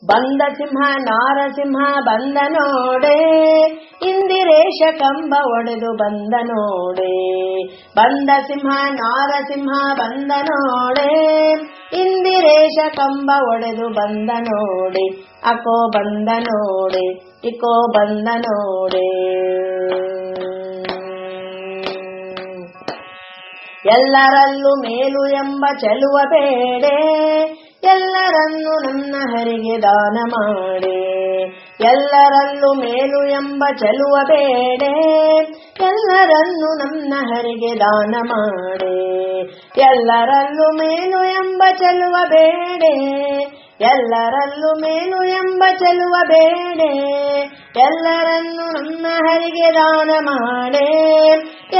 ಬಂದ ಸಿಂಹ ನಾರಸಿಂಹ ಬಂದ ನೋಡೆ, ಇಂದಿರೇಶ ಕಂಬ ಒಡೆದು ಬಂದ ನೋಡೆ. ಬಂದ ಸಿಂಹ ನಾರಸಿಂಹ ಬಂದ ನೋಡೆ, ಇಂದಿರೇಶ ಕಂಬ ಒಡೆದು ಬಂದ ನೋಡೆ. ಅಕೋ ಬಂದ ನೋಡೆ, ಇಕೋ ಬಂದ ನೋಡೆ. ಎಲ್ಲರಲ್ಲೂ ಮೇಲು ಎಂಬ ಚೆಲುವ ಬೇಡೆ, ಎಲ್ಲರನ್ನು ನನ್ನ ಹರಿಗೆ ದಾನ ಮಾಡೆ. ಎಲ್ಲರಲ್ಲೂ ಮೇಲು ಎಂಬ ಚೆಲುವ ಬೇಡೆ, ಎಲ್ಲರನ್ನು ನನ್ನ ಹರಿಗೆ ದಾನ ಮಾಡೆ. ಎಲ್ಲರಲ್ಲೂ ಮೇಲು ಎಂಬ ಚೆಲುವ ಬೇಡೆ, ಎಲ್ಲರಲ್ಲೂ ಮೇಲು ಎಂಬ ಚೆಲುವ ಬೇಡೆ, ಎಲ್ಲರನ್ನು ನನ್ನ ಹರಿಗೆ ದಾನ ಮಾಡೆ.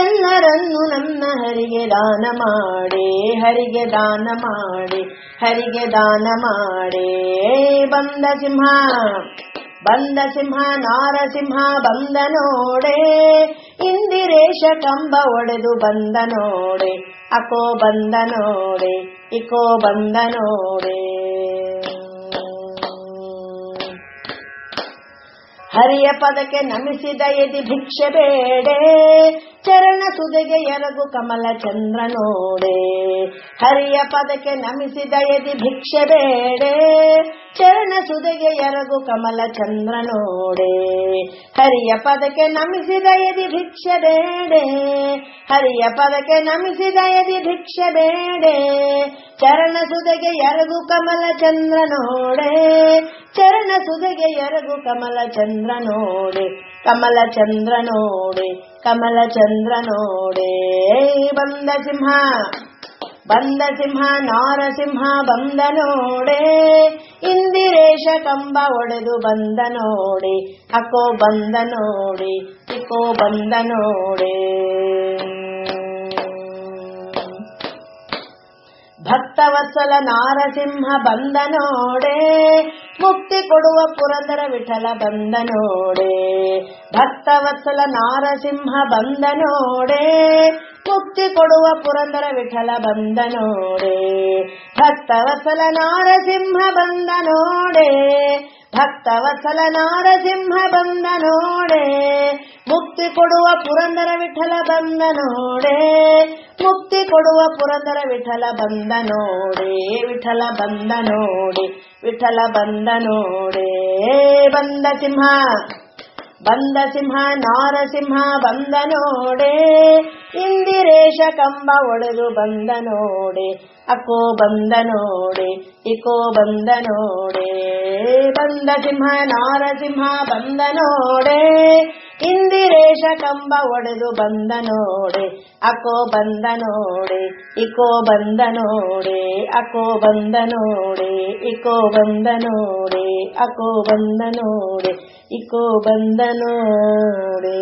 ಎಲ್ಲರನ್ನು ನನ್ನ ಹರಿಗೆ ದಾನ ಮಾಡೆ, ಹರಿಗೆ ದಾನ ಮಾಡಿ, ಹರಿಗೆ ದಾನ ಮಾಡೆ. ಬಂದ ಸಿಂಹ ಬಂದ ಸಿಂಹ ನಾರಸಿಂಹ ಬಂದ ನೋಡೆ, ಇಂದಿರೇಶ ಕಂಬ ಒಡೆದು ಬಂದ ನೋಡೆ. ಅಕೋ ಬಂದ ನೋಡೆ, ಇಕೋ ಬಂದ ನೋಡೆ. ಹರಿಯ ಪದಕ್ಕೆ ನಮಿಸಿದ ಎದಿ ಭಿಕ್ಷೆ ಬೇಡೆ, ಚರಣ ಸುದೆಗೆ ಎರಗು ಕಮಲ ಚಂದ್ರ ನೋಡೆ. ಹರಿಯ ಪದಕ್ಕೆ ನಮಿಸಿದ ಎದಿ ಭಿಕ್ಷೆ ಬೇಡೆ, ಚರಣ ಸುದೆಗೆ ಎರಗು ಕಮಲ ಚಂದ್ರ ನೋಡೆ. ಹರಿಯ ಪದಕ್ಕೆ ನಮಿಸಿದ ಎದಿ ಭಿಕ್ಷೆ ಬೇಡೆ, ಹರಿಯ ಪದಕ್ಕೆ ನಮಿಸಿದ ಎದಿ ಭಿಕ್ಷೆ ಬೇಡೆ, ಚರಣ ಸುದೆಗೆ ಎರಗು ಕಮಲ ಚಂದ್ರ ನೋಡೆ. ಚರಣ ಸುದೆಗೆ ಎರಗು ಕಮಲ ಚಂದ್ರ ನೋಡೆ, ಕಮಲ ಚಂದ್ರ ನೋಡೆ, ಕಮಲ ಚಂದ್ರ ನೋಡೆ. ಬಂದ ಸಿಂಹ ಬಂದ ಸಿಂಹ ನಾರಸಿಂಹ ಬಂದ ನೋಡೆ, ಇಂದಿರೇಶ ಕಂಬ ಒಡೆದು ಬಂದ ನೋಡೆ. ಅಕೋ ಬಂದ ನೋಡೆ, ಇಕೋ ಬಂದ ನೋಡೆ. ಭಕ್ತವತ್ಸಲ ನಾರಸಿಂಹ ಬಂದ ನೋಡೆ, ಮುಕ್ತಿ ಕೊಡುವ ಪುರಂದರ ವಿಠಲ ಬಂದ ನೋಡೆ. ಭಕ್ತವತ್ಸಲ ನಾರಸಿಂಹ ಬಂದ ನೋಡೆ, ಮುಕ್ತಿ ಕೊಡುವ ಪುರಂದರ ವಿಠಲ ಬಂದ ನೋಡೆ. ಭಕ್ತವತ್ಸಲ ನಾರಸಿಂಹ ಬಂದ ನೋಡೆ, ಭಕ್ತವತ್ಸಲ ನಾರಸಿಂಹ ಬಂದ ನೋಡೆ, ಮುಕ್ತಿ ಕೊಡುವ ಪುರಂದರ ವಿಠಲ ಬಂದ ನೋಡೆ. ಮುಕ್ತಿ ಕೊಡುವ ಪುರಂದರ ವಿಠಲ ಬಂದ ನೋಡೆ, ವಿಠಲ ಬಂದ ನೋಡೆ, ವಿಠಲ ಬಂದ ನೋಡೆ. ಬಂದ ಸಿಂಹ ಬಂದ ಸಿಂಹ ನಾರಸಿಂಹ ಬಂದ ನೋಡೆ, ಇಂದಿರೇಶ ಕಂಬ ಒಡೆದು ಬಂದ ನೋಡೆ. ಅಕೋ ಬಂದ ನೋಡೆ, ಇಕೋ ಬಂದ ನೋಡೆ. ಬಂದ ಸಿಂಹ ನಾರಸಿಂಹ ಬಂದ ನೋಡೆ, ಇಂದಿರೇಶ ಕಂಬ ಒಡೆದು ಬಂದ ನೋಡೆ. ಅಕೋ ಬಂದ ನೋಡೆ, ಇಕೋ ಬಂದ ನೋಡೆ. ಅಕೋ ಬಂದ ನೋಡೆ, ಇಕೋ ಬಂದ ನೋಡೆ. ಅಕೋ ಬಂದ ನೋಡೆ, ಇಕೋ ಬಂದ ನೋಡೆ.